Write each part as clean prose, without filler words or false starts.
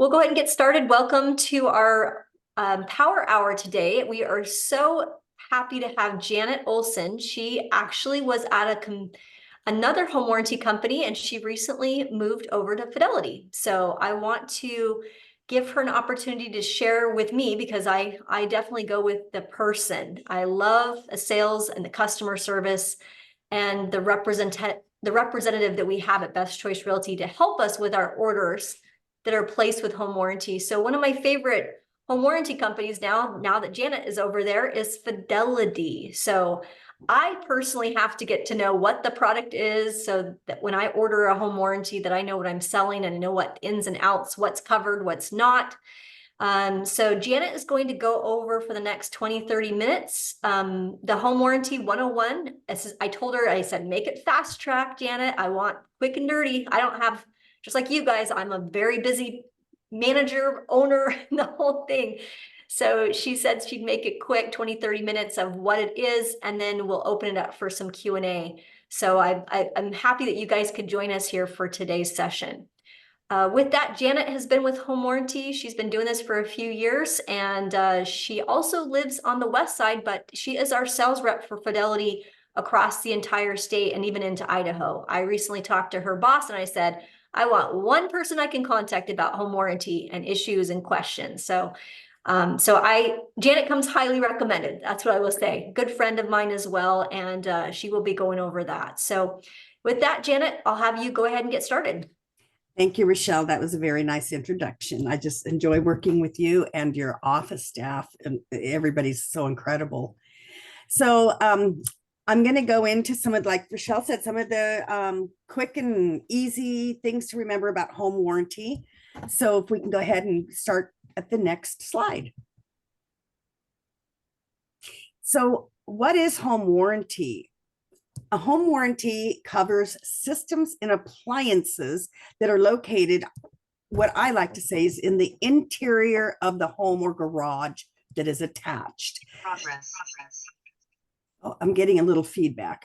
We'll go ahead and get started. Welcome to our Power Hour today. We are so happy to have Janet Olson. She actually was at another home warranty company, and she recently moved over to Fidelity. So I want to give her an opportunity to share with me, because I definitely go with the person. I love the sales and the customer service and the representative that we have at Best Choice Realty to help us with our orders that are placed with home warranty. So one of my favorite home warranty companies now that Janet is over there, is Fidelity. So I personally have to get to know what the product is, so that when I order a home warranty, that I know what I'm selling and I know what ins and outs, what's covered, what's not. So Janet is going to go over for the next 20-30 minutes the home warranty 101. I told her, I said, make it fast track, Janet. I want quick and dirty. I don't have, just like you guys, I'm a very busy manager, owner, the whole thing. So she said she'd make it quick, 20-30 minutes of what it is, and then we'll open it up for some Q&A. So I'm happy that you guys could join us here for today's session. With that, Janet has been with Home Warranty. She's been doing this for a few years, and she also lives on the west side, but she is our sales rep for Fidelity across the entire state and even into Idaho. I recently talked to her boss and I said, I want one person I can contact about home warranty and issues and questions. So Janet comes highly recommended. That's what I will say. Good friend of mine as well, and she will be going over that. So with that, Janet, I'll have you go ahead and get started. Thank you, Rachelle. That was a very nice introduction. I just enjoy working with you and your office staff, and everybody's so incredible. So I'm going to go into some of, like Rachelle said, some of the quick and easy things to remember about home warranty. So if we can go ahead and start at the next slide. So what is home warranty? A home warranty covers systems and appliances that are located, what I like to say, is in the interior of the home or garage that is attached. Progress. Oh, I'm getting a little feedback.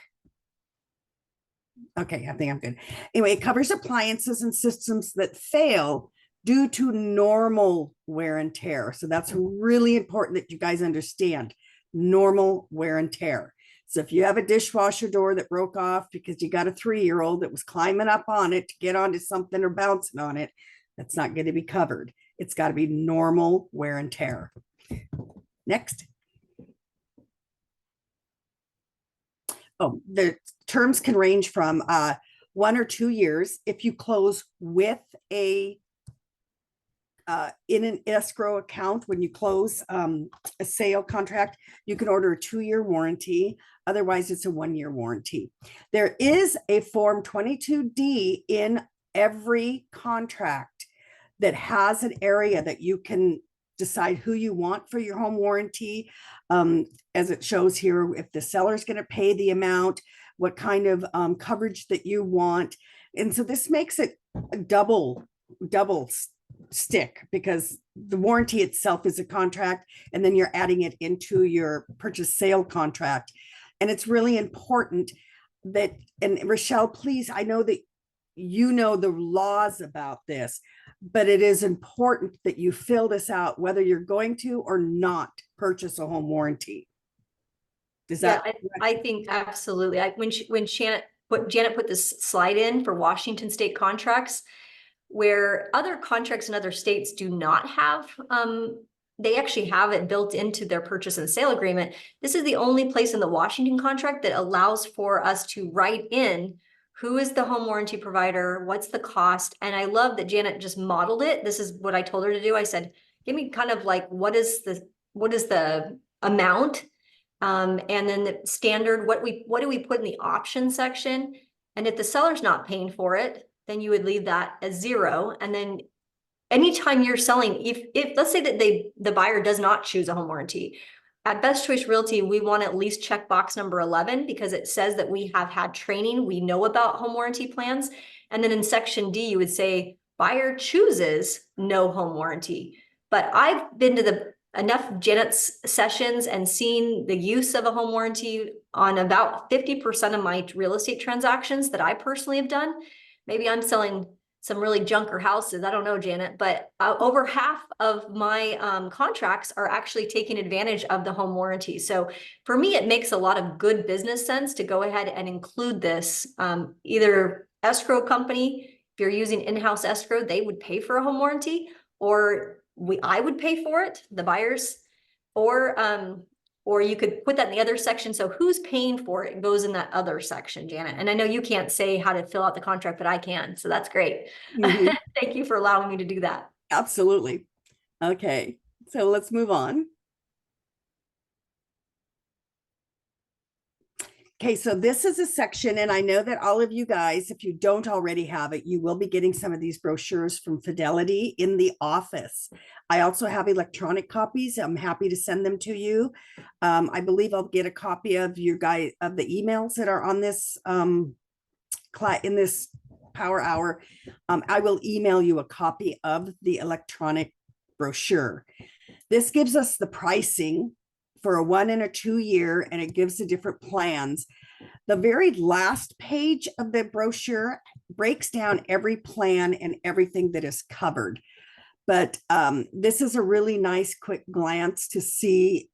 Okay, I think I'm good. Anyway, it covers appliances and systems that fail due to normal wear and tear. So that's really important that you guys understand normal wear and tear. So if you have a dishwasher door that broke off because you got a 3-year-old that was climbing up on it to get onto something or bouncing on it, that's not going to be covered. It's got to be normal wear and tear. Next. Oh, the terms can range from 1 or 2 years. If you close with in an escrow account, when you close a sale contract, you can order a 2-year warranty. Otherwise, it's a 1-year warranty. There is a Form 22D in every contract that has an area that you can decide who you want for your home warranty. As it shows here, if the seller's going to pay the amount, what kind of coverage that you want. And so this makes it a double stick, because the warranty itself is a contract, and then you're adding it into your purchase sale contract. And it's really important that, and Rachelle, please, I know that you know the laws about this, but it is important that you fill this out, whether you're going to or not purchase a home warranty. Is that? Yeah, I think absolutely. When Janet put this slide in for Washington state contracts, where other contracts in other states do not have, they actually have it built into their purchase and sale agreement. This is the only place in the Washington contract that allows for us to write in who is the home warranty provider, what's the cost. And I love that Janet just modeled it. This is what I told her to do. I said, give me kind of like, what is the amount? And then the standard, what do we put in the option section? And if the seller's not paying for it, then you would leave that as 0. And then anytime you're selling, if let's say that the buyer does not choose a home warranty, at Best Choice Realty, we want to at least check box number 11, because it says that we have had training, we know about home warranty plans. And then in section D, you would say buyer chooses no home warranty. But I've been to enough Janet's sessions and seen the use of a home warranty on about 50% of my real estate transactions that I personally have done. Maybe I'm selling some really junker houses. I don't know, Janet, but over half of my contracts are actually taking advantage of the home warranty. So for me, it makes a lot of good business sense to go ahead and include this. Either escrow company, if you're using in-house escrow, they would pay for a home warranty, or I would pay for it, the buyers, or you could put that in the other section. So who's paying for it goes in that other section, Janet. And I know you can't say how to fill out the contract, but I can. So that's great. Mhm. Thank you for allowing me to do that. Absolutely. Okay, so let's move on. Okay, so this is a section, and I know that all of you guys, if you don't already have it, you will be getting some of these brochures from Fidelity in the office. I also have electronic copies. I'm happy to send them to you. I believe I'll get a copy of your guys of the emails that are on this in this power hour. I will email you a copy of the electronic brochure. This gives us the pricing for a 1 and a 2 year, and it gives the different plans. The very last page of the brochure breaks down every plan and everything that is covered. But this is a really nice quick glance to see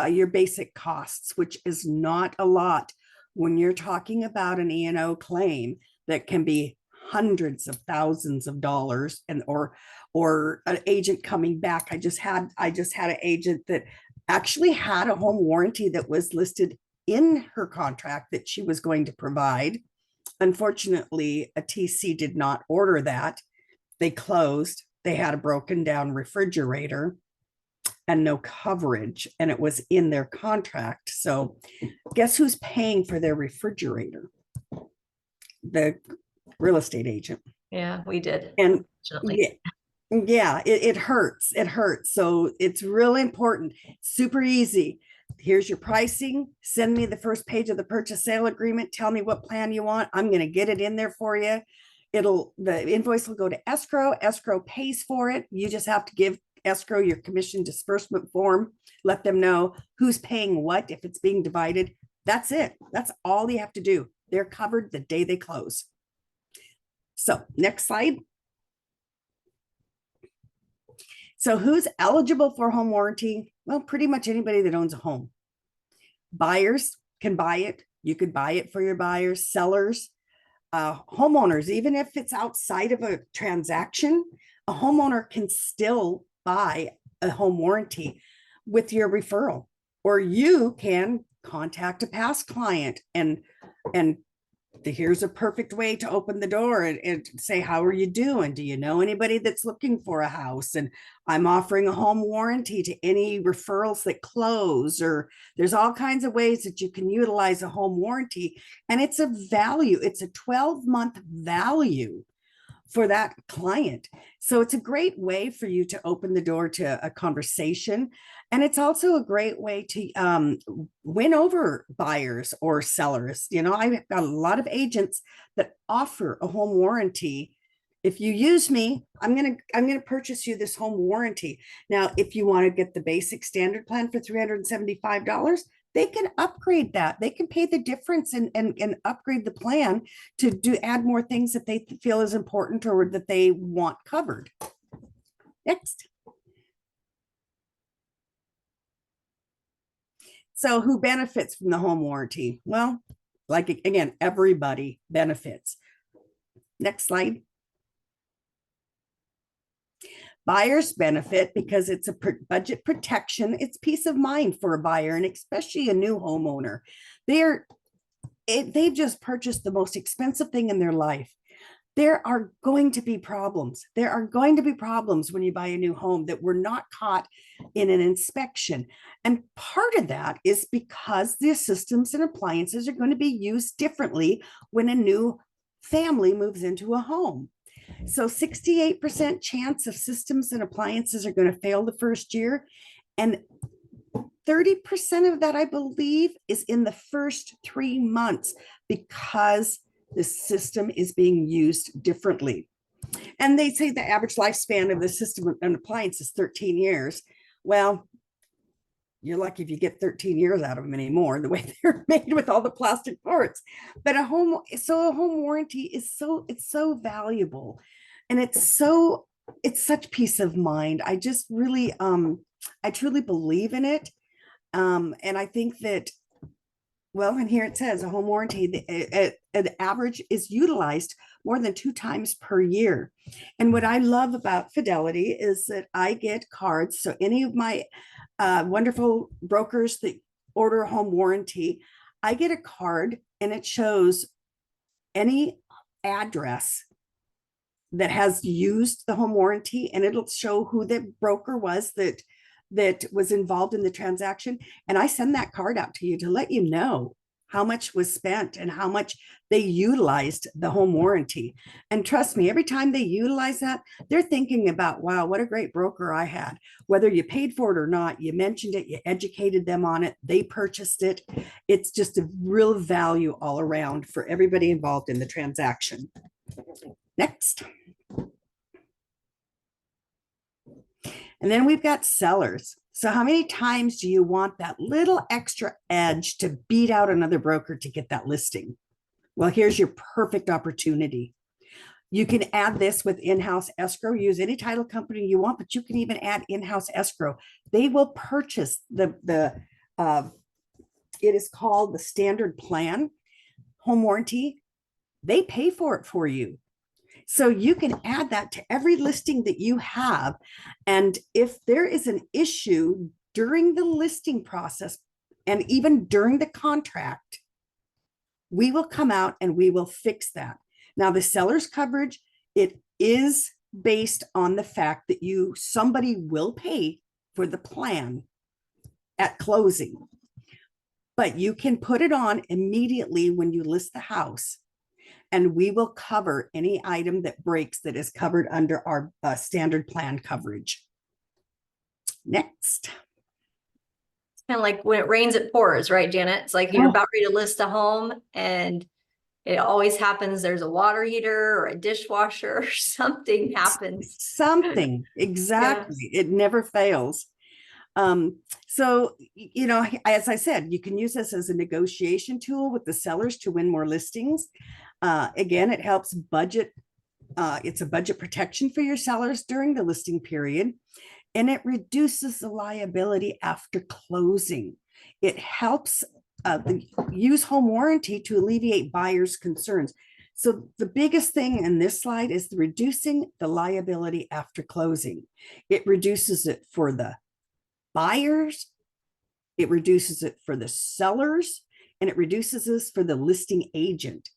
your basic costs, which is not a lot when you're talking about an E&O claim that can be hundreds of thousands of dollars, and or an agent coming back. I just had an agent that actually had a home warranty that was listed in her contract that she was going to provide. Unfortunately, a TC did not order that. They closed. They had a broken down refrigerator and no coverage, and it was in their contract. So guess who's paying for their refrigerator? The real estate agent. Yeah, we did. And Unfortunately. yeah, it hurts. It hurts. So it's really important. Super easy. Here's your pricing. Send me the first page of the purchase sale agreement. Tell me what plan you want. I'm going to get it in there for you. The invoice will go to escrow. Escrow pays for it. You just have to give escrow your commission disbursement form. Let them know who's paying what, if it's being divided. That's it. That's all you have to do. They're covered the day they close. So next slide. So who's eligible for home warranty? Well, pretty much anybody that owns a home. Buyers can buy it. You could buy it for your buyers, sellers, homeowners. Even if it's outside of a transaction, a homeowner can still buy a home warranty with your referral, or you can contact a past client and here's a perfect way to open the door and say, how are you doing? Do you know anybody that's looking for a house? And I'm offering a home warranty to any referrals that close. Or there's all kinds of ways that you can utilize a home warranty. And it's a value. It's a 12-month value for that client. So it's a great way for you to open the door to a conversation. And it's also a great way to win over buyers or sellers. You know, I've got a lot of agents that offer a home warranty. If you use me, I'm gonna purchase you this home warranty. Now, if you want to get the basic standard plan for $375, they can upgrade that. They can pay the difference and upgrade the plan to add more things that they feel is important or that they want covered. Next. So who benefits from the home warranty? Well, like again, everybody benefits. Next slide. Buyers benefit because it's a budget protection. It's peace of mind for a buyer, and especially a new homeowner. They've just purchased the most expensive thing in their life. There are going to be problems. There are going to be problems when you buy a new home that were not caught in an inspection. And part of that is because the systems and appliances are going to be used differently when a new family moves into a home. So 68% chance of systems and appliances are going to fail the first year. And 30% of that, I believe, is in the first 3 months because the system is being used differently. And they say the average lifespan of the system and appliance is 13 years. Well, you're lucky if you get 13 years out of them anymore, the way they're made with all the plastic parts. But a home warranty is so valuable And it's such peace of mind. I just really, I truly believe in it. And I think that, well, and here it says a home warranty, an average is utilized more than 2 times per year. And what I love about Fidelity is that I get cards. So any of my wonderful brokers that order a home warranty, I get a card and it shows any address that has used the home warranty, and it'll show who the broker was that was involved in the transaction. And I send that card out to you to let you know how much was spent and how much they utilized the home warranty. And trust me, every time they utilize that, they're thinking about, wow, what a great broker I had. Whether you paid for it or not, you mentioned it, you educated them on it, they purchased it. It's just a real value all around for everybody involved in the transaction. Next. And then we've got sellers. So how many times do you want that little extra edge to beat out another broker to get that listing? Well, here's your perfect opportunity. You can add this with in-house escrow, use any title company you want, but you can even add in-house escrow. They will purchase it is called the standard plan home warranty. They pay for it for you. So you can add that to every listing that you have. And if there is an issue during the listing process and even during the contract, we will come out and we will fix that. Now, the seller's coverage, it is based on the fact that somebody will pay for the plan at closing, but you can put it on immediately when you list the house. And we will cover any item that breaks that is covered under our standard plan coverage. Next. Kind of like when it rains, it pours, right, Janet? It's like you're about ready to list a home and it always happens. There's a water heater or a dishwasher or something happens. Something, exactly. Yeah. It never fails. So, as I said, you can use this as a negotiation tool with the sellers to win more listings. Again, it helps budget. It's a budget protection for your sellers during the listing period, and it reduces the liability after closing. It helps use home warranty to alleviate buyers' concerns. So the biggest thing in this slide is reducing the liability after closing. It reduces it for the buyers, it reduces it for the sellers, and it reduces this for the listing agent.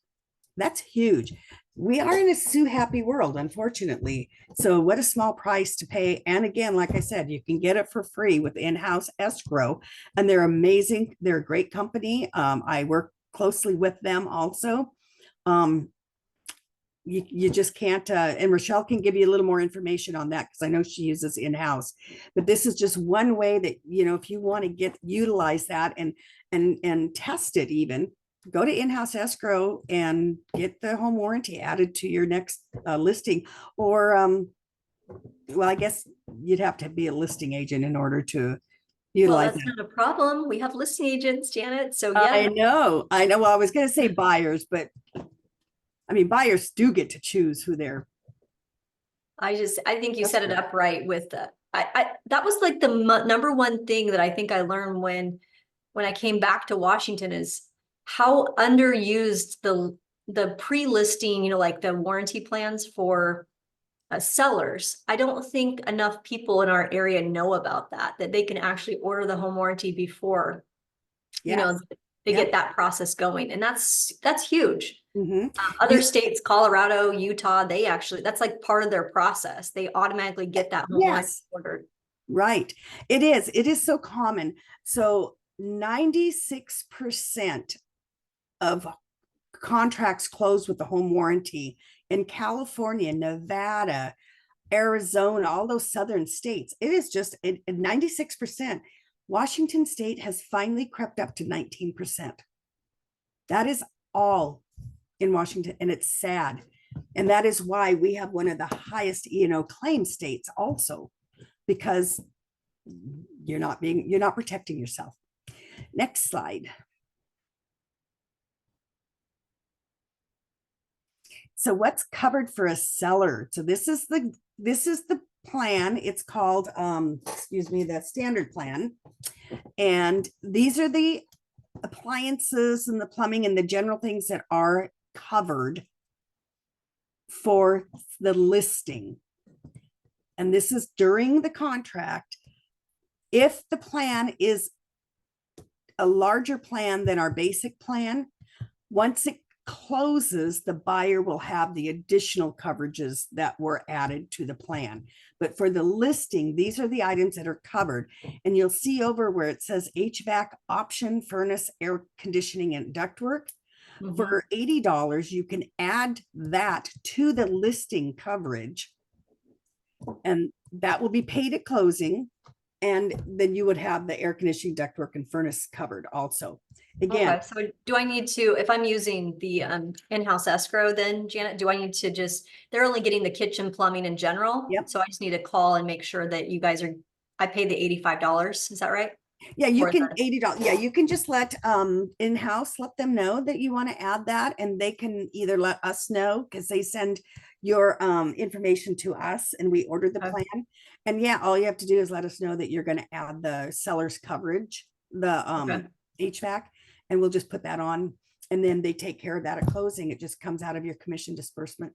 That's huge. We are in a sue happy world, unfortunately. So what a small price to pay. And again, like I said, you can get it for free with in-house escrow, and they're amazing. They're a great company. I work closely with them also. You just can't, and Rachelle can give you a little more information on that because I know she uses in-house, but this is just one way that, if you want to utilize that and test it, even go to in-house escrow and get the home warranty added to your next listing. Or, well, I guess you'd have to be a listing agent in order to utilize well, that's not a problem. We have listing agents, Janet. So yeah. I know. Well, I was going to say buyers, but I mean, buyers do get to choose who they're. I think you set it up right with the, that was like the number one thing that I think I learned when I came back to Washington is how underused the pre-listing, like the warranty plans for sellers. I don't think enough people in our area know about that they can actually order the home warranty before, they get that process going. And that's huge. Mm-hmm. Other states, Colorado, Utah, that's like part of their process. They automatically get that home warranty ordered. Right. It is so common. So 96% of contracts close with the home warranty in California, Nevada, Arizona, all those southern states. It is just 96%. Washington state has finally crept up to 19%. That is all in Washington, and it's sad. And that is why we have one of the highest E&O claim states also, because you're not protecting yourself. Next slide. So what's covered for a seller? So this is the plan. It's called, excuse me, the standard plan. And these are the appliances and the plumbing and the general things that are covered for the listing. And this is during the contract. If the plan is a larger plan than our basic plan, once it closes, the buyer will have the additional coverages that were added to the plan. But for the listing, these are the items that are covered. And you'll see over where it says HVAC option, furnace, air conditioning, and ductwork. Mhm. For $80, you can add that to the listing coverage. And that will be paid at closing. And then you would have the air conditioning, ductwork, and furnace covered also. Again, Okay, so do I need to, if I'm using the in-house escrow, then Janet, do I need to just, they're only getting the kitchen plumbing in general? Yep. So I just need to call and make sure that you guys are, I paid the $85, is that right? yeah, you Or is can that- $80. Yeah, you can just let in-house, let them know that you want to add that, and they can either let us know because they send your information to us and we order the Okay. plan. And yeah, all you have to do is let us know that you're going to add the seller's coverage, the Okay. HVAC, and we'll just put that on. And then they take care of that at closing. It just comes out of your commission disbursement.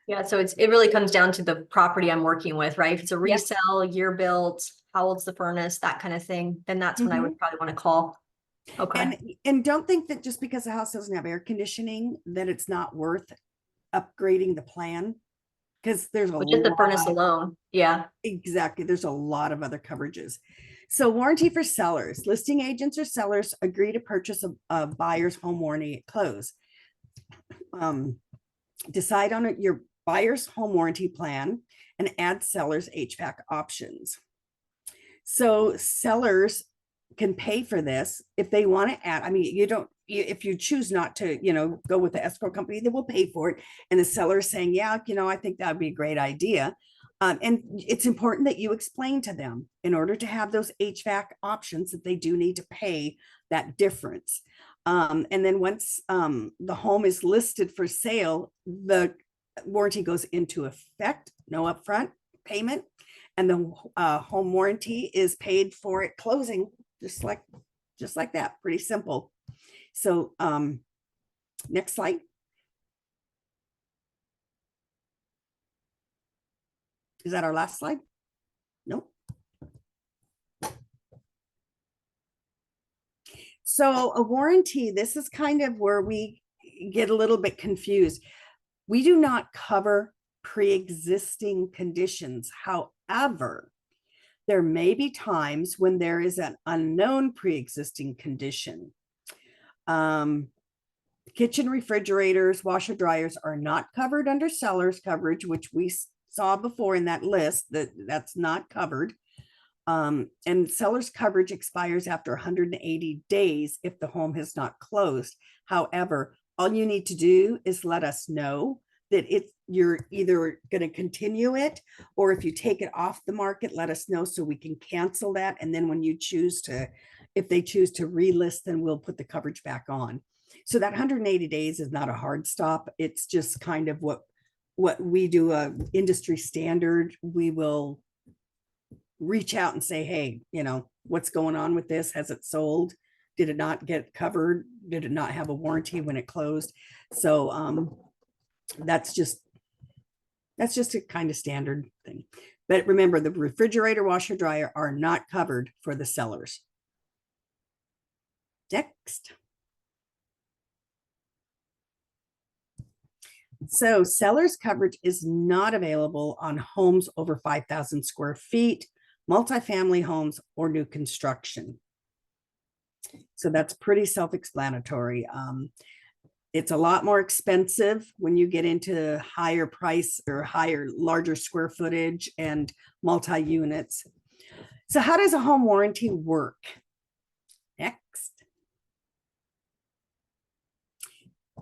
Yeah, so it really comes down to the property I'm working with, right? If it's a Yep. resale, year built, how old's the furnace, that kind of thing, then that's when I would probably want to call. Okay, And don't think that just because the house doesn't have air conditioning, that it's not worth upgrading the plan. Because there's a just the furnace lot, alone, yeah. exactly, there's a lot of other coverages. So warranty for sellers, listing agents or sellers agree to purchase a buyer's home warranty at close. Decide on your buyer's home warranty plan and add sellers HVAC options. So sellers can pay for this if they want to add. I mean, if you choose not to, go with the escrow company, they will pay for it. And the seller is saying, yeah, I think that would be a great idea. And it's important that you explain to them in order to have those HVAC options that they do need to pay that difference. And then once the home is listed for sale, the warranty goes into effect, no upfront payment. And the home warranty is paid for at closing, just like that. Pretty simple. So next slide. Is that our last slide? Nope. So a warranty, this is kind of where we get a little bit confused. We do not cover pre-existing conditions. However, there may be times when there is an unknown pre-existing condition. Kitchen refrigerators, washer dryers are not covered under seller's coverage, which we saw before in that list, that's not covered. And seller's coverage expires after 180 days if the home has not closed. However, all you need to do is let us know that you're either going to continue it, or if you take it off the market, let us know so we can cancel that. And then when you if they choose to relist, then we'll put the coverage back on. So that 180 days is not a hard stop. It's just kind of what we do, a industry standard. We will reach out and say, hey, what's going on with this? Has it sold? Did it not get covered? Did it not have a warranty when it closed? So that's just a kind of standard thing. But remember, the refrigerator, washer, dryer are not covered for the sellers. Next. So seller's coverage is not available on homes over 5,000 square feet, multifamily homes, or new construction. So that's pretty self-explanatory. It's a lot more expensive when you get into higher price or larger square footage and multi-units. So how does a home warranty work? Next.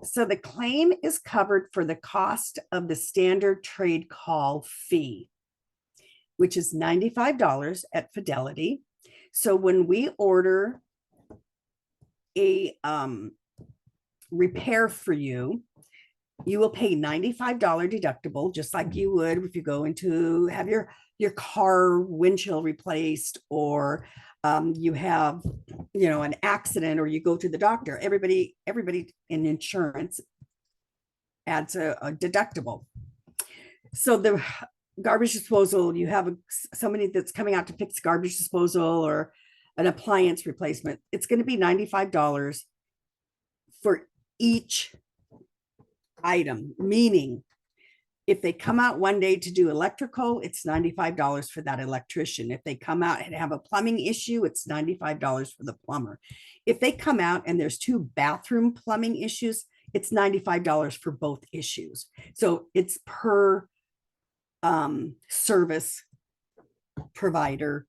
So the claim is covered for the cost of the standard trade call fee, which is $95 at Fidelity. So when we order a repair for you, You will pay $95 deductible, just like you would if you go into have your car windshield replaced, or you have, an accident, or you go to the doctor. Everybody in insurance adds a deductible. So the garbage disposal, you have somebody that's coming out to fix garbage disposal or an appliance replacement. It's going to be $95 for each item, meaning if they come out one day to do electrical, it's $95 for that electrician. If they come out and have a plumbing issue, it's $95 for the plumber. If they come out and there's 2 bathroom plumbing issues, it's $95 for both issues. So it's per service provider.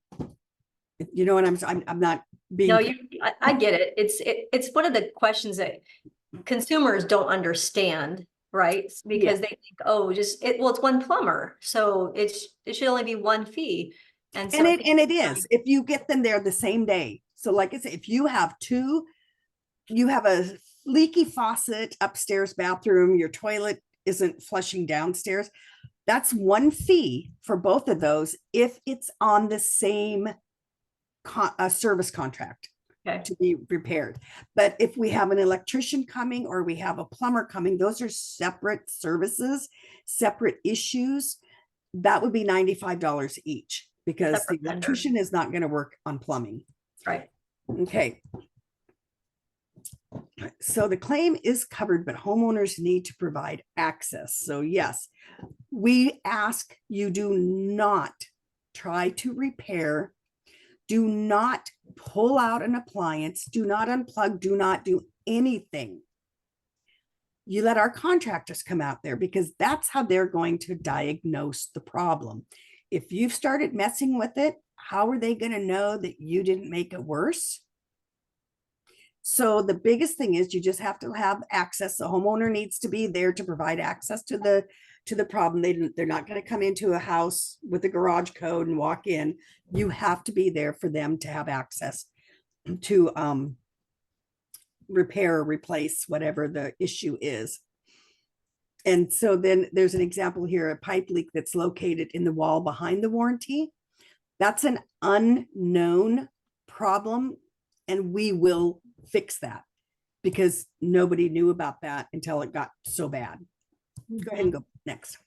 You know what I'm not being. No, I get it. It's one of the questions that consumers don't understand, right? Because they think, oh, it's one plumber, so it should only be one fee. And so it is if you get them there the same day. So like I said, if you have a leaky faucet upstairs bathroom, your toilet isn't flushing downstairs, that's one fee for both of those if it's on the same service contract to be repaired. But if we have an electrician coming or we have a plumber coming, those are separate services, separate issues. That would be $95 each, because the electrician is not going to work on plumbing. Right. Okay. So the claim is covered, but homeowners need to provide access. So yes, we ask you do not try to repair, do not pull out an appliance, do not unplug, do not do anything. You let our contractors come out there, because that's how they're going to diagnose the problem. If you've started messing with it, how are they going to know that you didn't make it worse? So the biggest thing is you just have to have access. The homeowner needs to be there to provide access to the problem. They're not going to come into a house with a garage code and walk in. You have to be there for them to have access to repair or replace whatever the issue is. And so then there's an example here, a pipe leak that's located in the wall behind the warranty. That's an unknown problem, and we will fix that, because nobody knew about that until it got so bad. Go ahead and go next.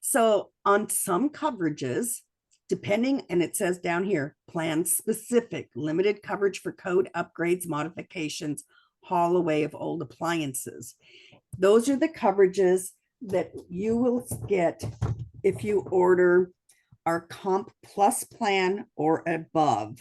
So on some coverages, depending, and it says down here, plan specific, limited coverage for code upgrades, modifications, haul away of old appliances. Those are the coverages that you will get if you order our Comp Plus plan or above.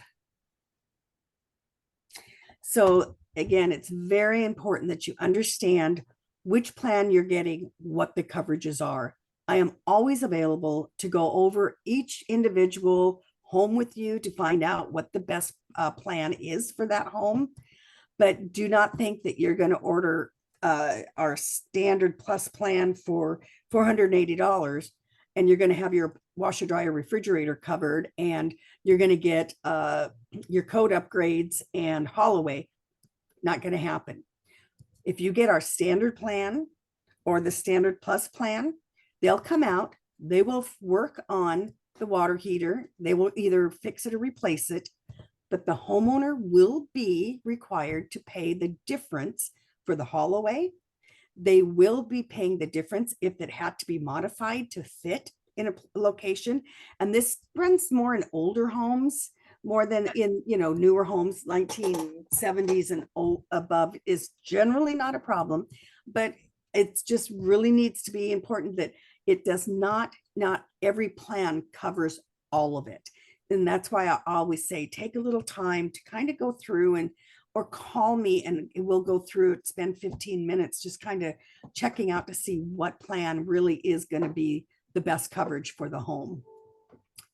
So again, it's very important that you understand which plan you're getting, what the coverages are. I am always available to go over each individual home with you to find out what the best plan is for that home. But do not think that you're going to order our standard plus plan for $480 and you're going to have your washer, dryer, refrigerator covered, and you're going to get your code upgrades and haul away. Not going to happen. If you get our standard plan or the standard plus plan, they'll come out, they will work on the water heater, they will either fix it or replace it, but the homeowner will be required to pay the difference for the haul away. They will be paying the difference if it had to be modified to fit in a location. And this runs more in older homes, more than in, newer homes. 1970s and above is generally not a problem, but it's just really needs to be important that it does not every plan covers all of it. And that's why I always say, take a little time to kind of go through or call me and we'll go through it, spend 15 minutes just kind of checking out to see what plan really is going to be the best coverage for the home.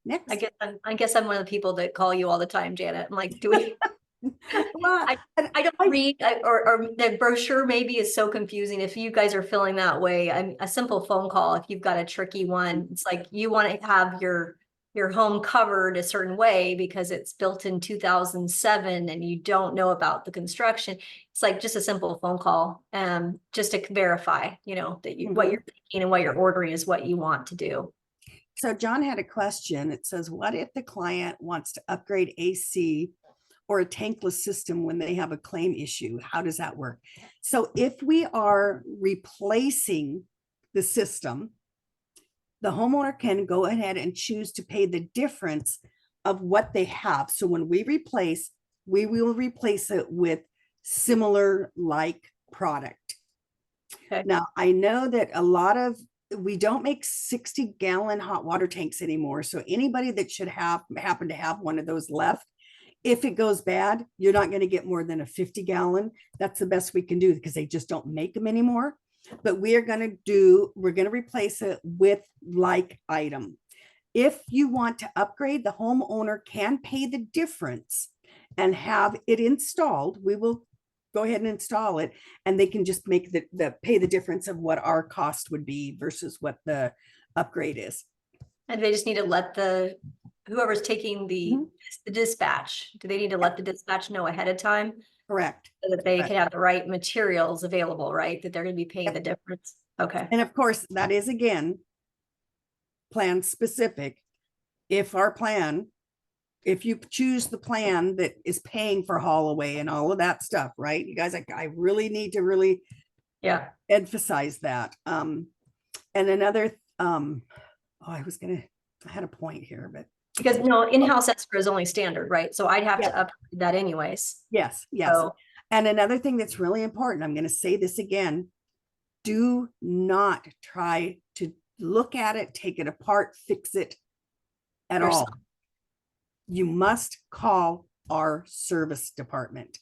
Next. I guess I'm one of the people that call you all the time, Janet. I'm like, do we? Well, I don't read, or the brochure maybe is so confusing. If you guys are feeling that way, a simple phone call, if you've got a tricky one, it's like you want to have your your home covered a certain way because it's built in 2007 and you don't know about the construction. It's like just a simple phone call, just to verify, you know, that what Mhm. you're thinking and what you're ordering is what you want to do. So John had a question. It says, what if the client wants to upgrade AC or a tankless system when they have a claim issue? How does that work? So if we are replacing the system, the homeowner can go ahead and choose to pay the difference of what they have. So when we replace, we will replace it with similar like product. Okay. Now, I know that we don't make 60-gallon hot water tanks anymore. So anybody that should happen to have one of those left, if it goes bad, you're not going to get more than a 50-gallon. That's the best we can do because they just don't make them anymore. But we're going to replace it with like item. If you want to upgrade, the homeowner can pay the difference and have it installed. We will go ahead and install it, and they can just make pay the difference of what our cost would be versus what the upgrade is. And they just need to let whoever's taking Mhm. the dispatch, do they need to let the dispatch know ahead of time Correct. so that they Correct. can have the right materials available, right? That they're going to be paying the Yep. difference. Okay. And of course, that is again plan specific. If you choose the plan that is paying for haul away and all of that stuff, right? You guys, I really need to really Yeah. emphasize that. And another, I had a point here, but Because no, in-house escrow is only standard, right? So I'd have to Yep. upgrade that anyways. Yes. So, And another thing that's really important, I'm going to say this again, do not try to look at it, take it apart, fix it at all. yourself. You must call our service department.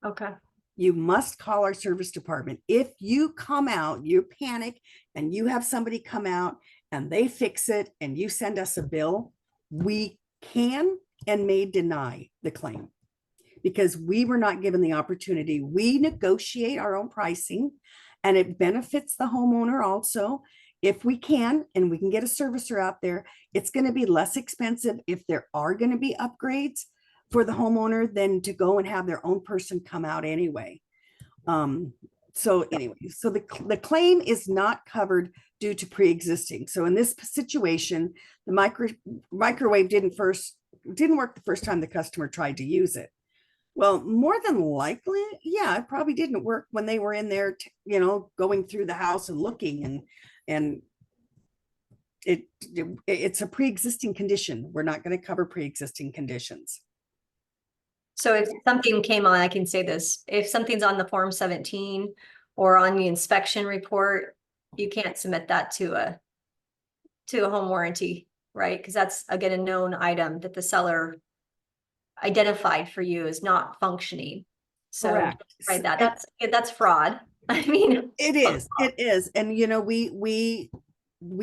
Okay. You must call our service department. If you come out, you panic and you have somebody come out and they fix it and you send us a bill, we can and may deny the claim because we were not given the opportunity. We negotiate our own pricing and it benefits the homeowner also. If we can, and we can get a servicer out there, it's going to be less expensive if there are going to be upgrades for the homeowner than to go and have their own person come out anyway. So anyway, so the claim is not covered due to pre-existing. So in this situation, the microwave didn't work the first time the customer tried to use it. Well, more than likely, yeah, it probably didn't work when they were in there, going through the house and looking and it's a pre-existing condition. We're not going to cover pre-existing conditions. So if something came on, I can say this, if something's on the Form 17 or on the inspection report, you can't submit that to a home warranty, right? Because that's again a known item that the seller identified for you as not functioning. So Correct. right, that's fraud. I mean, It is. And we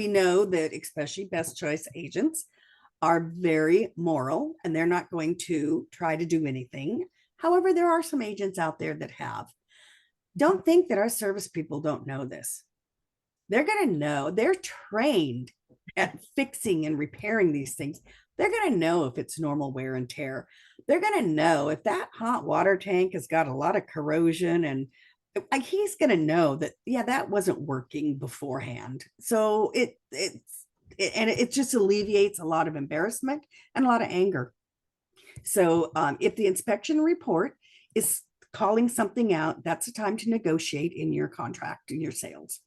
know that especially best choice agents are very moral and they're not going to try to do anything. However, there are some agents out there that have. Don't think that our service people don't know this. They're going to know. They're trained at fixing and repairing these things. They're going to know if it's normal wear and tear. They're going to know if that hot water tank has got a lot of corrosion, and he's going to know that, yeah, that wasn't working beforehand. So it just alleviates a lot of embarrassment and a lot of anger. So if the inspection report is calling something out, that's a time to negotiate in your contract, in your sales.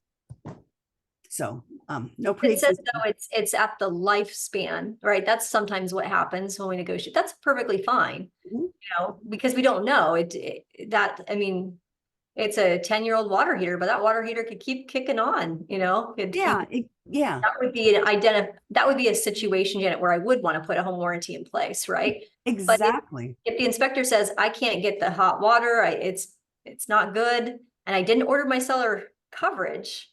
So no it says pre-existing. though it's at the lifespan, right? That's sometimes what happens when we negotiate. That's perfectly fine, Mhm. because we don't know I mean, it's a 10-year-old water heater, but that water heater could keep kicking on, Yeah, that would be a situation, Janet, where I would want to put a home warranty in place, right? But exactly. if the inspector says I can't get the hot water, it's not good, and I didn't order my seller coverage,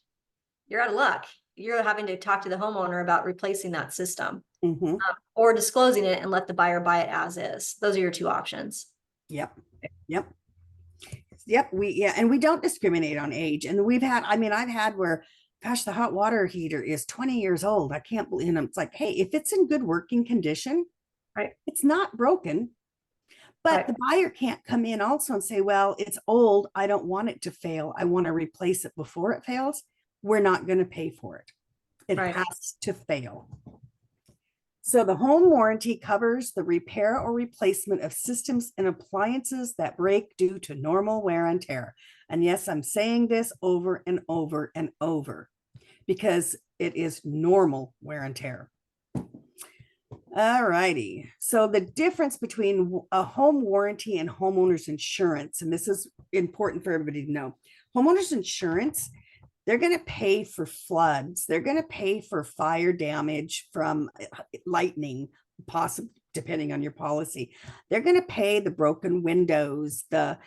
you're out of luck. You're having to talk to the homeowner about replacing that system, Mhm. or disclosing it and let the buyer buy it as is. Those are your two options. Yep. Yep. And we don't discriminate on age. And I've had where gosh, the hot water heater is 20 years old. I can't believe, and it's like, hey, if it's in good working condition, Right. it's not broken. But Right. the buyer can't come in also and say, well, it's old. I don't want it to fail. I want to replace it before it fails. We're not going to pay for it. It Right. has to fail. So the home warranty covers the repair or replacement of systems and appliances that break due to normal wear and tear. And yes, I'm saying this over and over and over because it is normal wear and tear. All righty. So the difference between a home warranty and homeowners insurance, and this is important for everybody to know. Homeowners insurance, they're going to pay for floods. They're going to pay for fire damage from lightning, possibly depending on your policy. They're going to pay the broken windows, the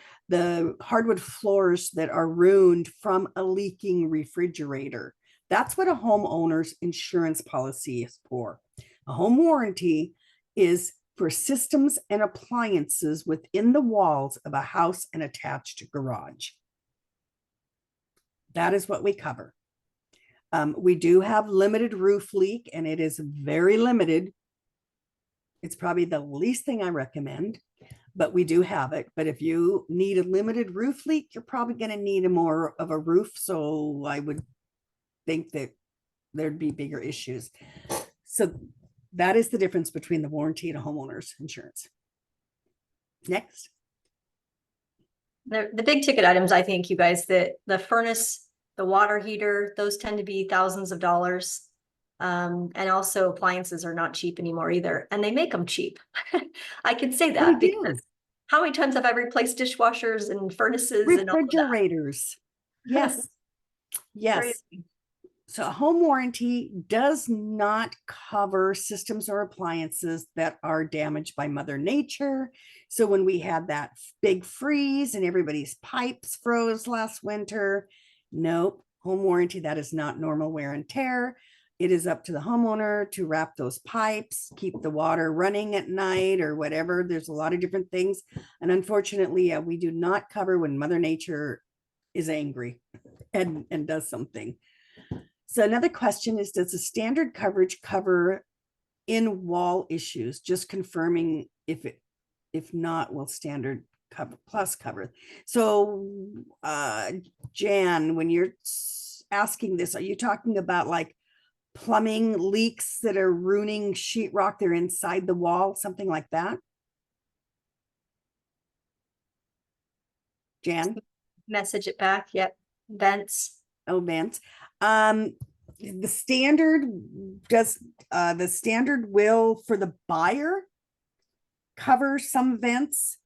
hardwood floors that are ruined from a leaking refrigerator. That's what a homeowner's insurance policy is for. A home warranty is for systems and appliances within the walls of a house and attached garage. That is what we cover. We do have limited roof leak, and it is very limited. It's probably the least thing I recommend, but we do have it. But if you need a limited roof leak, you're probably going to need a more of a roof. So I would think that there'd be bigger issues. So that is the difference between the warranty and a homeowner's insurance. Next. The big ticket items, I think, you guys, the furnace, the water heater, those tend to be thousands of dollars. And also appliances are not cheap anymore either. And they make them cheap. I can say that because how many times have I replaced dishwashers and furnaces and all of that? Refrigerators. Yes. Yes. Crazy. So a home warranty does not cover systems or appliances that are damaged by Mother Nature. So when we had that big freeze and everybody's pipes froze last winter, nope, home warranty, that is not normal wear and tear. It is up to the homeowner to wrap those pipes, keep the water running at night or whatever. There's a lot of different things. And unfortunately, we do not cover when Mother Nature is angry and does something. So another question is, does the standard coverage cover in wall issues? Just confirming if not, will standard cover plus cover? So Jan, when you're asking this, are you talking about like plumbing leaks that are ruining sheetrock? They're inside the wall, something like that? Jan? Message it back. Yep. Vents. Oh, vents. The standard the standard will for the buyer cover some vents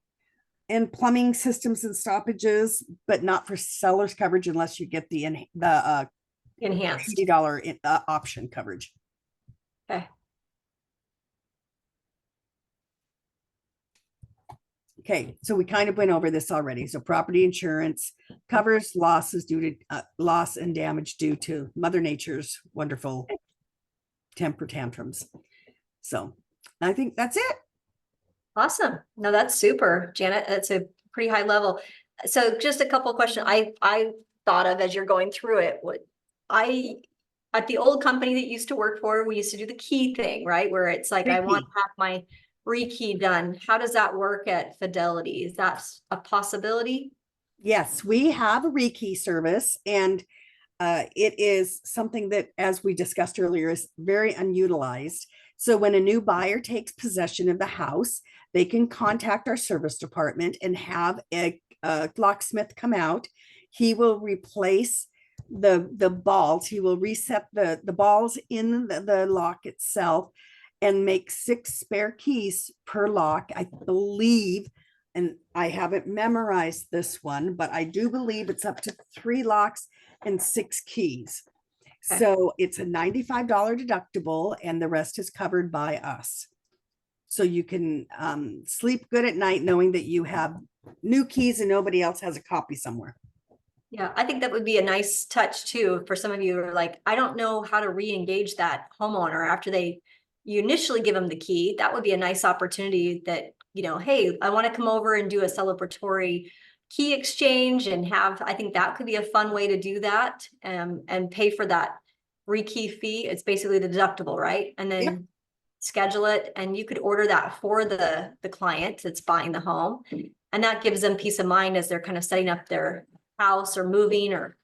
and plumbing systems and stoppages, but not for seller's coverage unless you get the Enhanced. $80 option coverage. Okay. Okay, so we kind of went over this already. So property insurance covers losses due to loss and damage due to Mother Nature's wonderful temper tantrums. So I think that's it. Awesome. No, that's super, Janet. That's a pretty high level. So just a couple of questions I thought of as you're going through it. What at the old company that used to work for, we used to do the key thing, right? Where it's like, I want to have my rekey done. How does that work at Fidelity? Is that a possibility? Yes, we have a rekey service, and it is something that, as we discussed earlier, is very unutilized. So when a new buyer takes possession of the house, they can contact our service department and have a locksmith come out. He will replace the balls. He will reset the balls in the lock itself and make 6 spare keys per lock, I believe. And I haven't memorized this one, but I do believe it's up to 3 locks and 6 keys. Okay. So it's a $95 deductible, and the rest is covered by us. So you can sleep good at night knowing that you have new keys and nobody else has a copy somewhere. Yeah, I think that would be a nice touch too for some of you who are like, I don't know how to re-engage that homeowner after you initially give them the key. That would be a nice opportunity that, you know, hey, I want to come over and do a celebratory key exchange and have, I think that could be a fun way to do that, and pay for that rekey fee. It's basically the deductible, right? And Yep. then schedule it, and you could order that for the client that's buying the home. And that gives them peace of mind as they're kind of setting up their house or moving or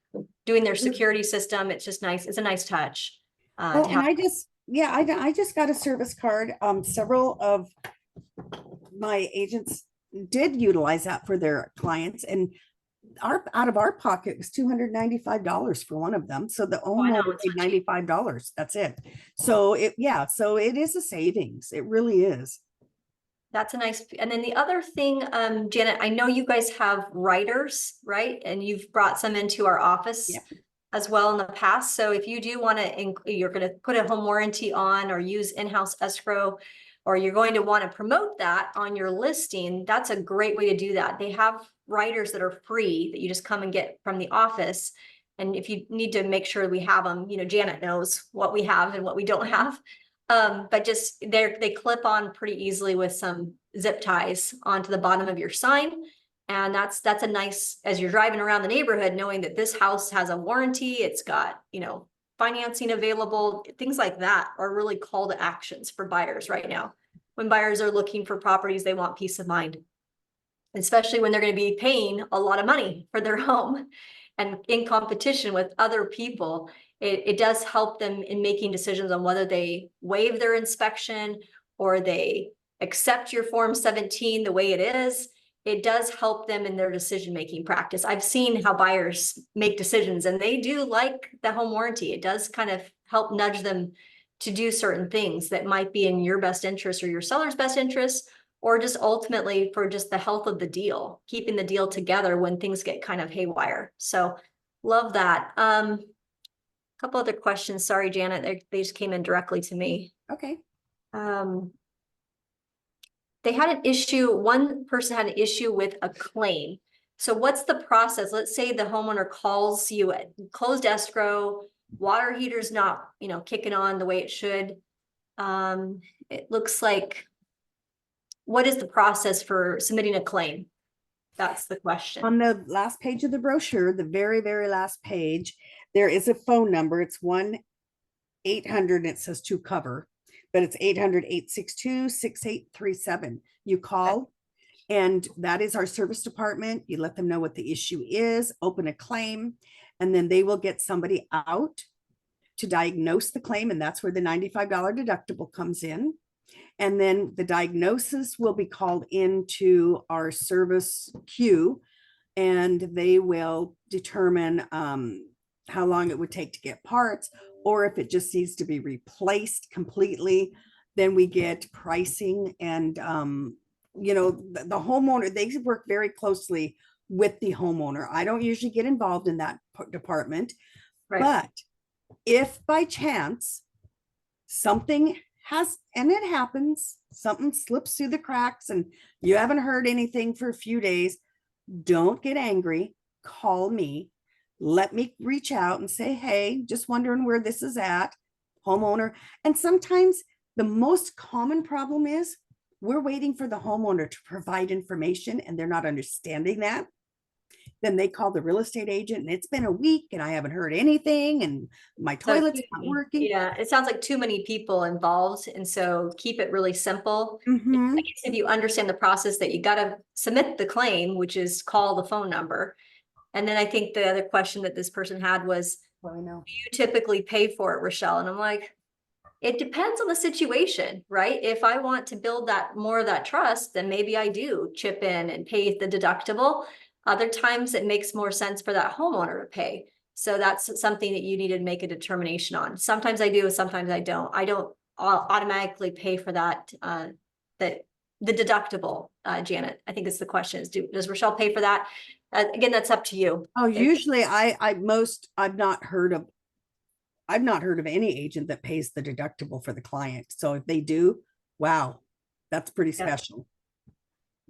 doing their security system. It's just nice. It's a nice touch. Oh, To and have. I just got a service card. Several of my agents did utilize that for their clients, and out of our pocket was $295 for one of them. So the Oh, I know, homeowner it's paid not cheap. $95. That's it. So so it is a savings. It really is. That's a nice, and then the other thing, Janet, I know you guys have writers, right? And you've brought some into our office Yeah. as well in the past. So if you do want to, you're going to put a home warranty on or use in-house escrow, or you're going to want to promote that on your listing, that's a great way to do that. They have writers that are free that you just come and get from the office. And if you need to make sure we have them, Janet knows what we have and what we don't have. But just they clip on pretty easily with some zip ties onto the bottom of your sign. And that's a nice, as you're driving around the neighborhood, knowing that this house has a warranty, it's got, financing available, things like that are really call to actions for buyers right now. When buyers are looking for properties, they want peace of mind, especially when they're going to be paying a lot of money for their home and in competition with other people. It does help them in making decisions on whether they waive their inspection or they accept your Form 17 the way it is. It does help them in their decision-making practice. I've seen how buyers make decisions, and they do like the home warranty. It does kind of help nudge them to do certain things that might be in your best interest or your seller's best interest, or just ultimately for just the health of the deal, keeping the deal together when things get kind of haywire. So love that. Couple other questions. Sorry, Janet, they just came in directly to me. Okay. They had an issue, one person had an issue with a claim. So what's the process? Let's say the homeowner calls you at closed escrow, water heater's not, kicking on the way it should. It looks like, what is the process for submitting a claim? That's the question. On the last page of the brochure, the very, very last page, there is a phone number. It's 1-800, and it says to cover, but it's 800-862-6837. You call, and that is our service department. You let them know what the issue is, open a claim, and then they will get somebody out to diagnose the claim. And that's where the $95 deductible comes in. And then the diagnosis will be called into our service queue, and they will determine how long it would take to get parts, or if it just needs to be replaced completely. Then we get pricing, and the homeowner, they work very closely with the homeowner. I don't usually get involved in that department, Right. but if by chance something and it happens, something slips through the cracks and you haven't heard anything for a few days, don't get angry. Call me. Let me reach out and say, hey, just wondering where this is at, homeowner. And sometimes the most common problem is we're waiting for the homeowner to provide information and they're not understanding that. Then they call the real estate agent, and it's been a week and I haven't heard anything, and my toilet's not working. Yeah, it sounds like too many people involved. And so keep it really simple. Mhm. I guess if you understand the process that you got to submit the claim, which is call the phone number. And then I think the other question that this person had was, Well, I know. do you typically pay for it, Rachelle? And I'm like, it depends on the situation, right? If I want to build that more of that trust, then maybe I do chip in and pay the deductible. Other times it makes more sense for that homeowner to pay. So that's something that you need to make a determination on. Sometimes I do, sometimes I don't. I don't automatically pay for that, the deductible, Janet. I think it's the question is, does Rachelle pay for that? Again, that's up to you. Oh, usually I've not heard of any agent that pays the deductible for the client. So if they do, wow, that's pretty Yeah. special.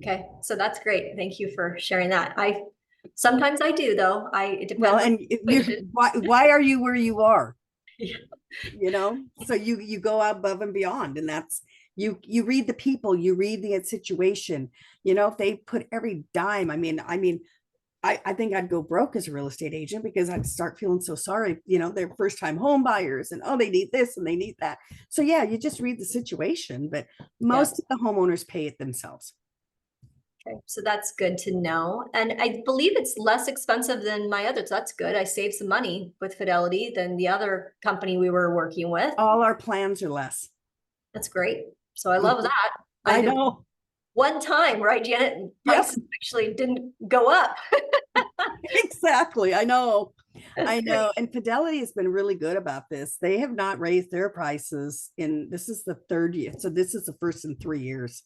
Okay, so that's great. Thank you for sharing that. Sometimes I do though. It depends. Well, on and the situation. why are you where you are? Yeah. So you go above and beyond, and that's you read the people, you read the situation. If they put every dime, I mean, I think I'd go broke as a real estate agent because I'd start feeling so sorry. They're first time home buyers and, oh, they need this and they need that. So yeah, you just read the situation, but Yeah. most of the homeowners pay it themselves. Okay, so that's good to know. And I believe it's less expensive than my other, so that's good. I saved some money with Fidelity than the other company we were working with. All our plans are less. That's great. So I love that. I did know. one time, right, Janet? Yep. Prices actually didn't go up. Exactly. I know. That's I great. know. And Fidelity has been really good about this. They have not raised their prices this is the third year. So this is the first in 3 years.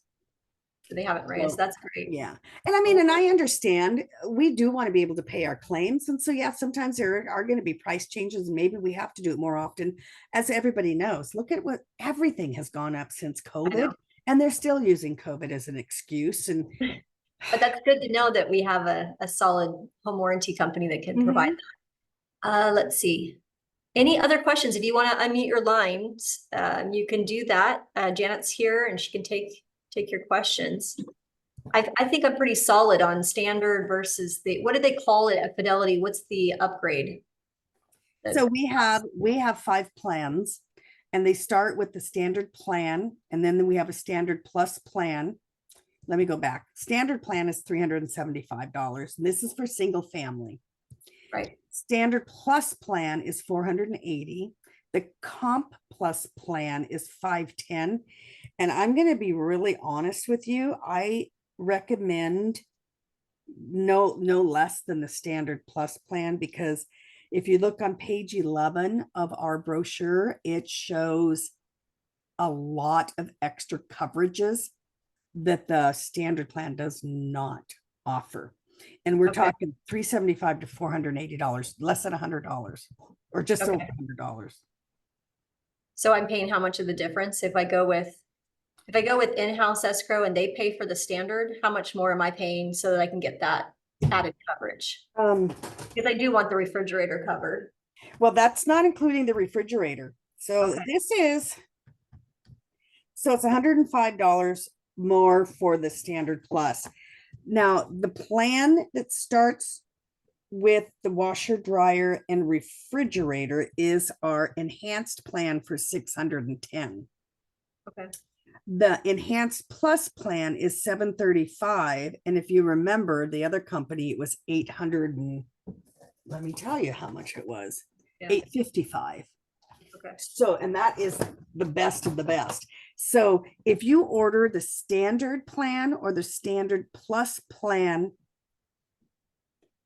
They haven't raised. So, That's great. yeah. And I mean, and I understand we do want to be able to pay our claims. And so, yeah, sometimes there are going to be price changes and maybe we have to do it more often. As everybody knows, look at what everything has gone up since COVID, and they're still using COVID as an excuse. And But that's good to know that we have a solid home warranty company that can provide that. Let's see. Any other questions? If you want to unmute your lines, you can do that. Janet's here and she can take your questions. I think I'm pretty solid on standard versus what do they call it at Fidelity? What's the upgrade? So we have 5 plans, and they start with the standard plan, and then we have a standard plus plan. Let me go back. Standard plan is $375. And this is for single family. Right. Standard plus plan is $480. The comp plus plan is $510. And I'm going to be really honest with you. I recommend no less than the standard plus plan, because if you look on page 11 of our brochure, it shows a lot of extra coverages that the standard plan does not offer. And we're talking $375 to $480, less than $100, or just over $100. So I'm paying how much of the difference if I go with in-house escrow and they pay for the standard? How much more am I paying so that I can get that added coverage? Because I do want the refrigerator covered. Well, that's not including the refrigerator. So it's $105 more for the standard plus. Now, the plan that starts with the washer, dryer, and refrigerator is our enhanced plan for $610. Okay. The enhanced plus plan is $735. And if you remember the other company, it was 800 and let me tell you how much it was. $855. Okay. So, and that is the best of the best. So if you order the standard plan or the standard plus plan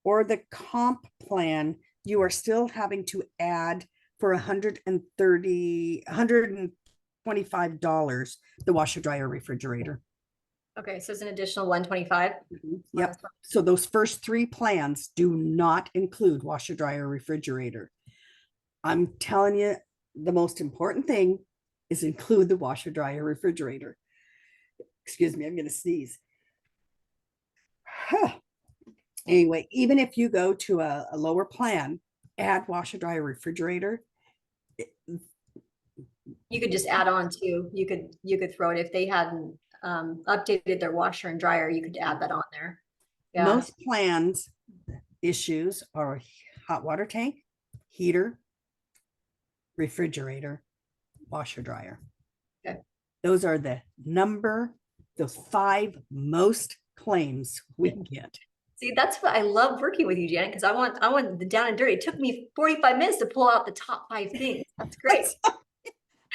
or the comp plan, you are still having to add for $125 the washer, dryer, refrigerator. Okay, so it's an additional 125. Yep. So those first 3 plans do not include washer, dryer, refrigerator. I'm telling you, the most important thing is include the washer, dryer, refrigerator. Excuse me, I'm going to sneeze. Anyway, even if you go to a lower plan, add washer, dryer, refrigerator. You could just add on to, you could throw it if they hadn't updated their washer and dryer, you could add that on there. Yeah. Most plans issues are hot water tank, heater, refrigerator, washer, dryer. Okay. Those are those 5 most claims we get. See, that's what I love working with you, Janet, because I want the down and dirty. It took me 45 minutes to pull out the top 5 things. That's great.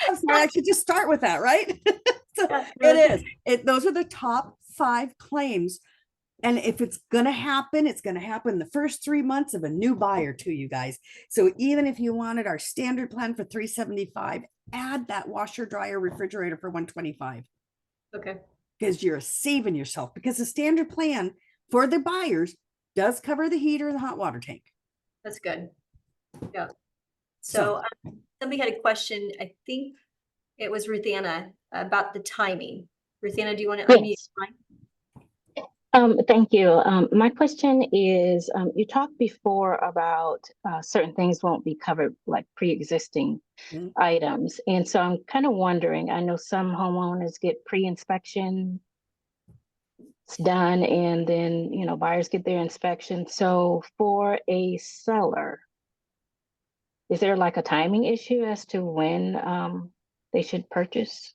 I'm sorry, I should just start with that, right? So it is. Those are the top 5 claims. And if it's going to happen, it's going to happen the first 3 months of a new buyer to you guys. So even if you wanted our standard plan for $375, add that washer, dryer, refrigerator for $125. Okay. Because you're saving yourself, because the standard plan for the buyers does cover the heater and the hot water tank. That's good. Yeah. So somebody had a question. I think it was Ruthanna about the timing. Ruthanna, do you want to unmute? Thank you. My question is, you talked before about certain things won't be covered, like pre-existing items. And so I'm kind of wondering, I know some homeowners get pre-inspection it's done, and then, buyers get their inspection. So for a seller, is there like a timing issue as to when they should purchase?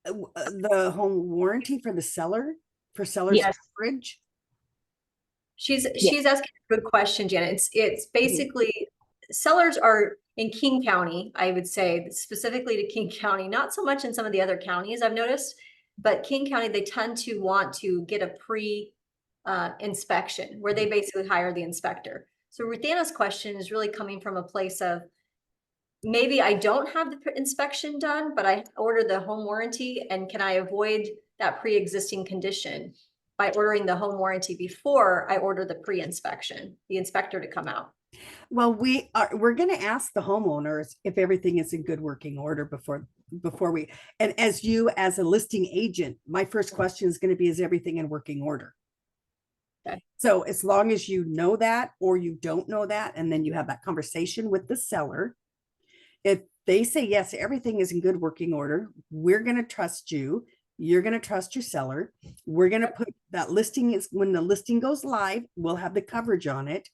The home warranty for the seller, for seller's Yes. coverage? She's Yes. asking a good question, Janet. It's basically sellers are in King County, I would say, specifically to King County, not so much in some of the other counties I've noticed, but King County, they tend to want to get a inspection where they basically hire the inspector. So Ruthana's question is really coming from a place of, maybe I don't have the inspection done, but I ordered the home warranty, and can I avoid that pre-existing condition by ordering the home warranty before I order the pre-inspection, the inspector to come out? Well, we're going to ask the homeowners if everything is in good working order before we, and as a listing agent, my first question is going to be, is everything in working order? Okay. So as long as you know that, or you don't know that, and then you have that conversation with the seller, if they say, yes, everything is in good working order, we're going to trust you. You're going to trust your seller. We're going to put that listing is when the listing goes live, we'll have the coverage on it.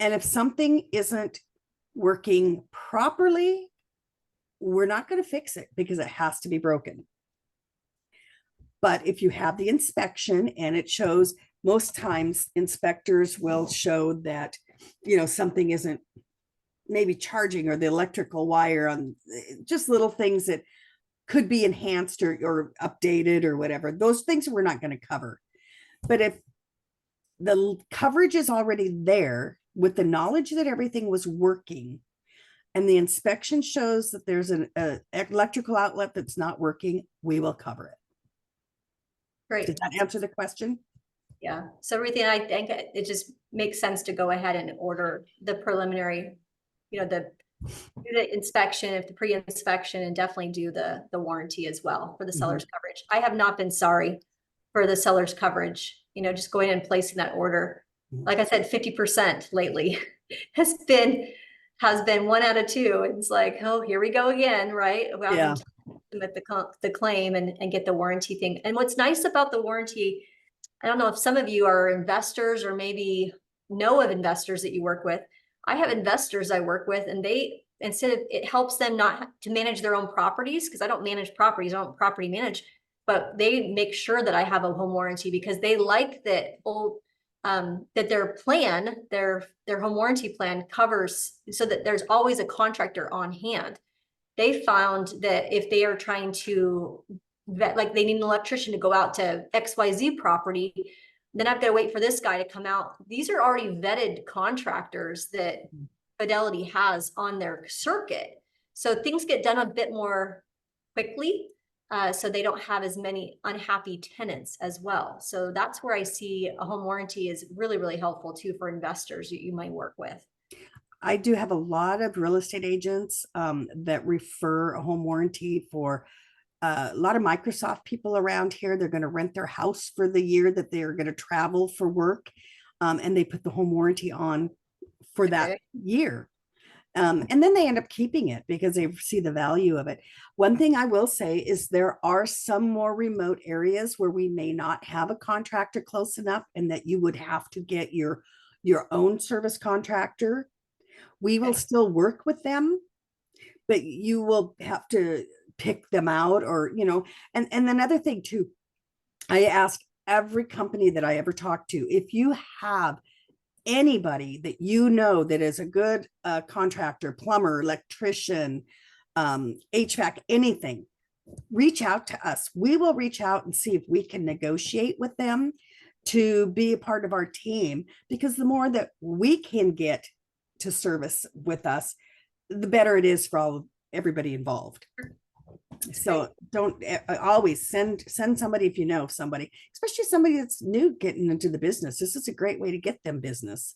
And if something isn't working properly, we're not going to fix it because it has to be broken. But if you have the inspection and it shows, most times inspectors will show that, something isn't maybe charging, or the electrical wire on, just little things that could be enhanced or updated or whatever. Those things we're not going to cover. But if the coverage is already there with the knowledge that everything was working, and the inspection shows that there's an electrical outlet that's not working, we will cover it. Great. Did that answer the question? Yeah. So Ruthana, I think it just makes sense to go ahead and order the preliminary, do the inspection, if the pre-inspection, and definitely do the warranty as well for the seller's coverage. I have not been sorry for the seller's coverage, just going and placing that order. Like I said, 50% lately has been 1 out of 2. It's like, oh, here we go again, right? Yeah. Submit the claim and get the warranty thing. And what's nice about the warranty, I don't know if some of you are investors or maybe know of investors that you work with. I have investors I work with, and it helps them not to manage their own properties, because I don't manage properties, I don't property manage, but they make sure that I have a home warranty because they like that that their plan, their home warranty plan covers, so that there's always a contractor on hand. They found that if they are trying to like they need an electrician to go out to XYZ property, then I've got to wait for this guy to come out. These are already vetted contractors that Fidelity has on their circuit. So things get done a bit more quickly. So they don't have as many unhappy tenants as well. So that's where I see a home warranty is really, really helpful too for investors you might work with. I do have a lot of real estate agents that refer a home warranty for a lot of Microsoft people around here. They're going to rent their house for the year that they are going to travel for work. And they put the home warranty on for that year. And then they end up keeping it because they see the value of it. One thing I will say is there are some more remote areas where we may not have a contractor close enough, and that you would have to get your own service contractor. We will still work with them, but you will have to pick them out, or, and another thing too, I ask every company that I ever talk to, if you have anybody that that is a good contractor, plumber, electrician, HVAC, anything, reach out to us. We will reach out and see if we can negotiate with them to be a part of our team, because the more that we can get to service with us, the better it is for everybody involved. So don't always send somebody if you know somebody, especially somebody that's new getting into the business. This is a great way to get them business.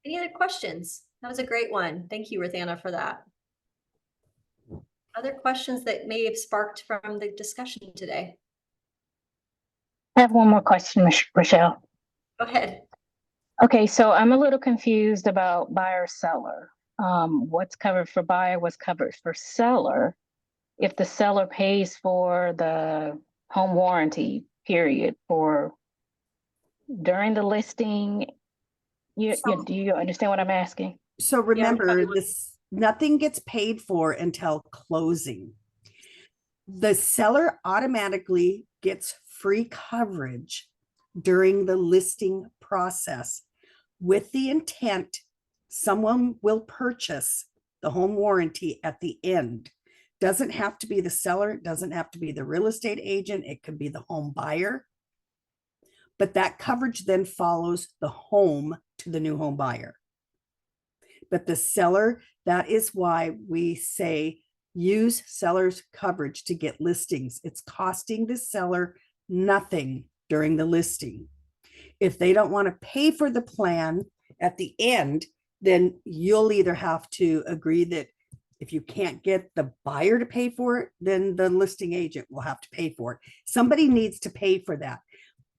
Any other questions? That was a great one. Thank you, Ruthana, for that. Other questions that may have sparked from the discussion today? I have one more question, Rachelle. Go ahead. Okay, so I'm a little confused about buyer seller. What's covered for buyer, what's covered for seller? if the seller pays for the home warranty period for during the listing, do you understand what I'm asking? So remember this, nothing gets paid for until closing. The seller automatically gets free coverage during the listing process with the intent someone will purchase the home warranty at the end. Doesn't have to be the seller, doesn't have to be the real estate agent, it could be the home buyer. But that coverage then follows the home to the new home buyer. But the seller, that is why we say use seller's coverage to get listings. It's costing the seller nothing during the listing. If they don't want to pay for the plan at the end, then you'll either have to agree that if you can't get the buyer to pay for it, then the listing agent will have to pay for it. Somebody needs to pay for that.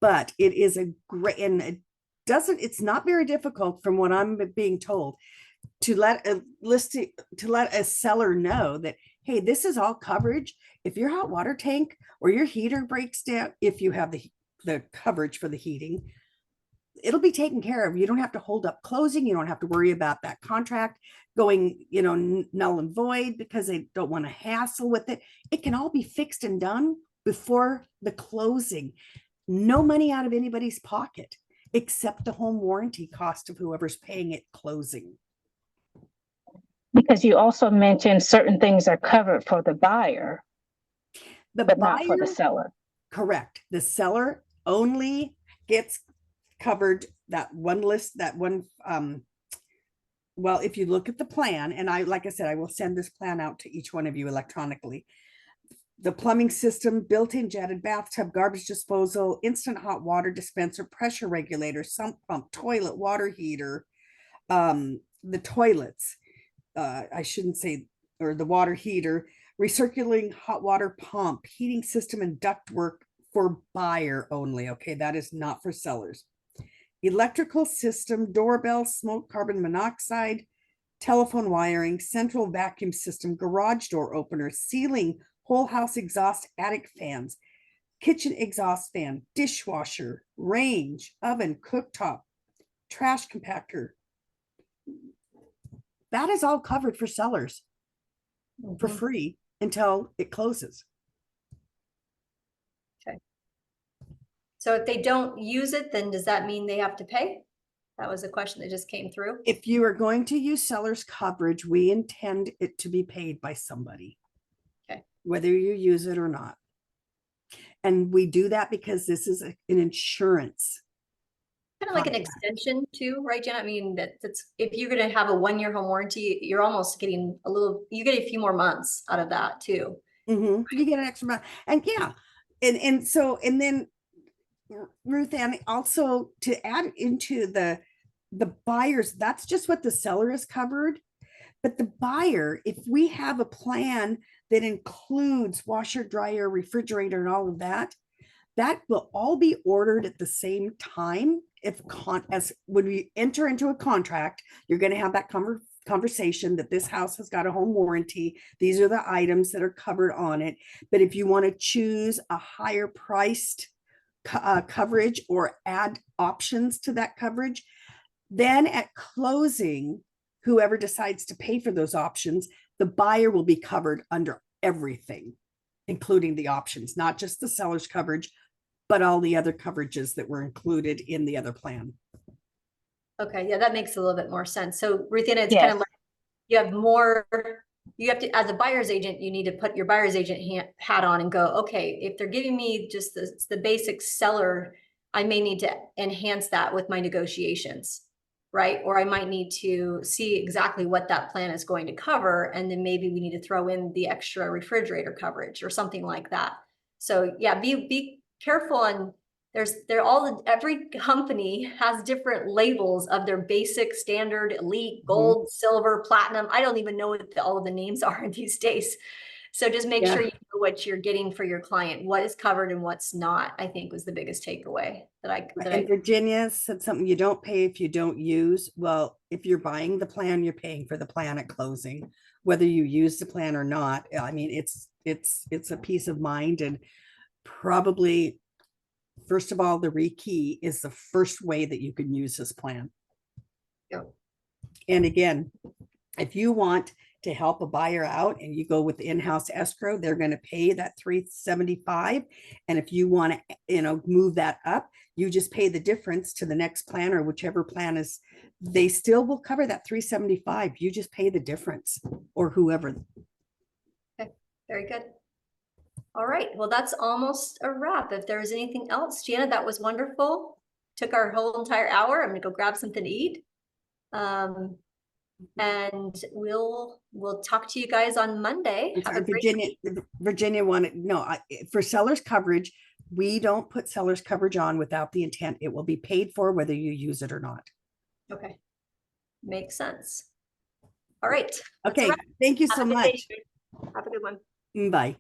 But it is a great, and it's not very difficult from what I'm being told to let a seller know that, hey, this is all coverage. If your hot water tank or your heater breaks down, if you have the coverage for the heating, it'll be taken care of. You don't have to hold up closing. You don't have to worry about that contract going, null and void because they don't want to hassle with it. It can all be fixed and done before the closing. No money out of anybody's pocket except the home warranty cost of whoever's paying it closing. Because you also mentioned certain things are covered for the buyer, but not for the seller. Correct. The seller only gets covered that one list, well, if you look at the plan, and like I said, I will send this plan out to each one of you electronically. The plumbing system, built-in jetted bathtub, garbage disposal, instant hot water dispenser, pressure regulator, sump pump, toilet, water heater, the toilets, I shouldn't say, or the water heater, recirculating hot water pump, heating system and ductwork for buyer only. Okay, that is not for sellers. Electrical system, doorbell, smoke, carbon monoxide, telephone wiring, central vacuum system, garage door opener, ceiling, whole house exhaust, attic fans, kitchen exhaust fan, dishwasher, range, oven, cooktop, trash compactor. That is all covered for sellers for free until it closes. Okay. So if they don't use it, then does that mean they have to pay? That was a question that just came through. If you are going to use seller's coverage, we intend it to be paid by somebody. Okay. Whether you use it or not. And we do that because this is an insurance. Kind of like an extension too, right, Jen? I mean, that's if you're going to have a 1-year home warranty, you're almost getting you get a few more months out of that too. You get an extra month. And yeah. And then Ruth Ann, also to add into the buyers, that's just what the seller is covered. But the buyer, if we have a plan that includes washer, dryer, refrigerator, and all of that, that will all be ordered at the same time. As when we enter into a contract, you're going to have that conversation that this house has got a home warranty. These are the items that are covered on it. But if you want to choose a higher priced coverage or add options to that coverage, then at closing, whoever decides to pay for those options, the buyer will be covered under everything, including the options, not just the seller's coverage, but all the other coverages that were included in the other plan. Okay, yeah, that makes a little bit more sense. So Ruthanna, it's kind of like you have to, as a buyer's agent, you need to put your buyer's agent hat on and go, okay, if they're giving me just the basic seller, I may need to enhance that with my negotiations, right? Or I might need to see exactly what that plan is going to cover. And then maybe we need to throw in the extra refrigerator coverage or something like that. So yeah, be careful. And every company has different labels of their basic, standard, elite, gold, silver, platinum. I don't even know what all of the names are these days. So just make Yeah. sure you know what you're getting for your client, what is covered and what's not, I think was the biggest takeaway And Virginia said something, you don't pay if you don't use. Well, if you're buying the plan, you're paying for the plan at closing, whether you use the plan or not. I mean, it's a peace of mind, and probably, first of all, the rekey is the first way that you can use this plan. Yep. And again, if you want to help a buyer out and you go with the in-house escrow, they're going to pay that $375. And if you want to, move that up, you just pay the difference to the next plan, or whichever plan is, they still will cover that $375. You just pay the difference, or whoever. Okay, very good. All right, well, that's almost a wrap. If there was anything else, Jana, that was wonderful. Took our whole entire hour. I'm gonna go grab something to eat. And we'll talk to you guys on Monday. I'm Have sorry, a great Virginia, week. Virginia wanted, no, for seller's coverage, we don't put seller's coverage on without the intent. It will be paid for whether you use it or not. Okay, makes sense. All right. that's a Okay, wrap. thank you Have so a good day, much. you guys. Have a good one. Bye.